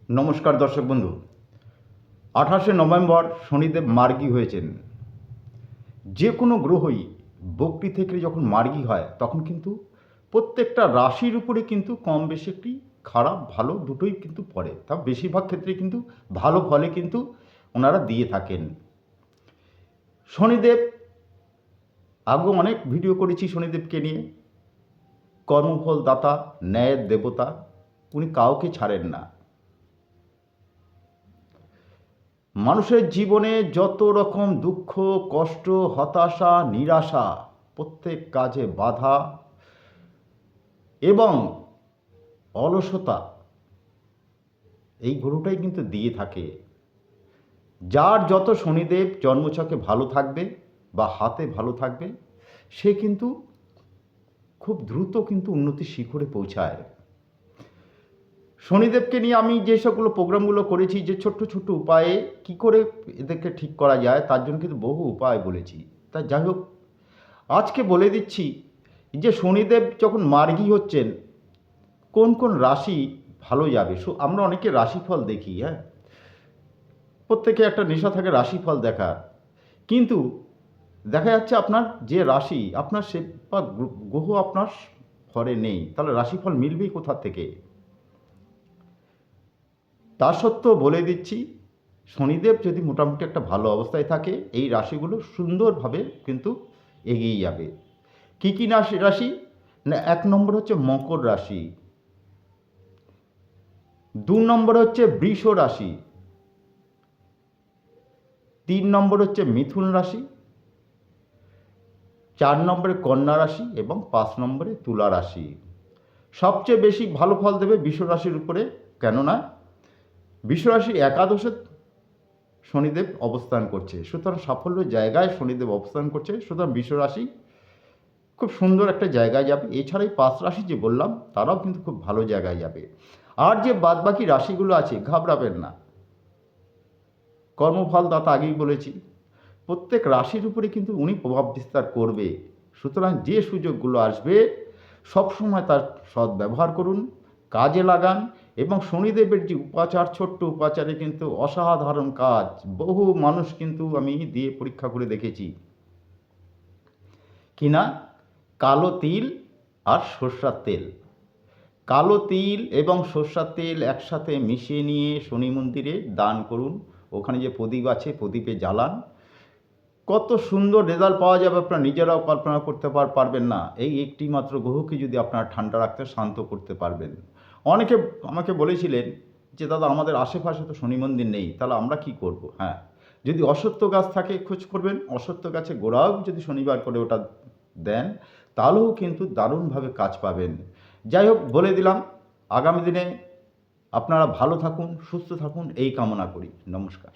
নমস্কার দর্শক বন্ধু। 28শে নভেম্বর শনিদেব মার্গী হয়েছেন। যে কোনো গ্রহই বক্রী থেকে যখন মার্গী হয় তখন কিন্তু প্রত্যেকটা রাশির উপরে কিন্তু কম বেশি একটি খারাপ ভালো দুটোই কিন্তু পড়ে। তা বেশিরভাগ ক্ষেত্রে কিন্তু ভালো ফলে কিন্তু ওনারা দিয়ে থাকেন। শনিদেব আগেও অনেক ভিডিও করেছি শনিদেবকে নিয়ে। কর্মফল দাতা, ন্যায়ের দেবতা, উনি কাউকে ছাড়েন না। মানুষের জীবনে যত রকম দুঃখ, কষ্ট, হতাশা, নিরাশা, প্রত্যেক কাজে বাধা এবং অলসতা, এই গ্রহটাই কিন্তু দিয়ে থাকে। যার যত শনিদেব জন্মছকে ভালো থাকবে বা হাতে ভালো থাকবে, সে কিন্তু খুব দ্রুত কিন্তু উন্নতির শিখরে পৌঁছায়। শনিদেবকে নিয়ে আমি যে সবগুলো প্রোগ্রামগুলো করেছি, যে ছোট্ট ছোট্ট উপায়ে কি করে এদেরকে ঠিক করা যায়, তার জন্য কিন্তু বহু উপায় বলেছি। তা যাই হোক, আজকে বলে দিচ্ছি যে শনিদেব যখন মার্গী হচ্ছেন কোন কোন রাশি ভালো যাবে। আমরা অনেকে রাশিফল দেখি, হ্যাঁ, প্রত্যেকে একটা নেশা থাকে রাশিফল দেখার, কিন্তু দেখা যাচ্ছে আপনার যে রাশি, আপনার সে বা গ্রহ আপনার ঘরে নেই, তাহলে রাশিফল মিলবেই কোথা থেকে? তা সত্ত্বেও বলে দিচ্ছি, শনিদেব যদি মোটামুটি একটা ভালো অবস্থায় থাকে, এই রাশিগুলো সুন্দরভাবে কিন্তু এগিয়ে যাবে। কী কী রাশি? না, 1 নম্বর হচ্ছে মকর রাশি, 2 নম্বর হচ্ছে বৃষ রাশি, 3 নম্বর হচ্ছে মিথুন রাশি, 4 নম্বরে কন্যা রাশি এবং 5 নম্বরে তুলা রাশি। সবচেয়ে বেশি ভালো ফল দেবে বৃষ রাশির উপরে, কেননা বৃষ রাশির একাদশে শনিদেব অবস্থান করছে, সুতরাং সাফল্য জায়গায় শনিদেব অবস্থান করছে, সুতরাং বৃষ রাশি খুব সুন্দর একটা জায়গায় যাবে। এছাড়াই 5 রাশি যে বললাম তারাও কিন্তু খুব ভালো জায়গায় যাবে। আর যে বাদবাকি রাশিগুলো আছে, ঘাবড়াবেন না, কর্মফল দাতা আগেই বলেছি, প্রত্যেক রাশির উপরে কিন্তু উনি প্রভাব বিস্তার করবে। সুতরাং যে সুযোগগুলো আসবে সবসময় তার সদ্ব্যবহার করুন, কাজে লাগান, এবং শনিদেবের যে উপাচার, ছোট্ট উপাচারে কিন্তু অসাধারণ কাজ। বহু মানুষ কিন্তু আমি দিয়ে পরীক্ষা করে দেখেছি কিনা, কালো তিল আর সর্ষার তেল, কালো তিল এবং সর্ষার তেল একসাথে মিশিয়ে নিয়ে শনি মন্দিরে দান করুন। ওখানে যে প্রদীপ আছে প্রদীপে জ্বালান, কত সুন্দর রেজাল্ট পাওয়া যাবে আপনারা নিজেরাও কল্পনা করতে পারবেন না। এই একটি মাত্র গ্রহকে যদি আপনারা ঠান্ডা রাখতে, শান্ত করতে পারবেন। অনেকে আমাকে বলেছিলেন যে দাদা আমাদের আশেপাশে তো শনি মন্দির নেই, তাহলে আমরা কি করব? হ্যাঁ, যদি অশ্বত্থ গাছ থাকে খোঁজ করবেন, অশ্বত্থ গাছে গোড়াও যদি শনিবার করে ওটা দেন, তাহলেও কিন্তু দারুণভাবে কাজ পাবেন। যাই হোক, বলে দিলাম, আগামী দিনে আপনারা ভালো থাকুন, সুস্থ থাকুন, এই কামনা করি। নমস্কার।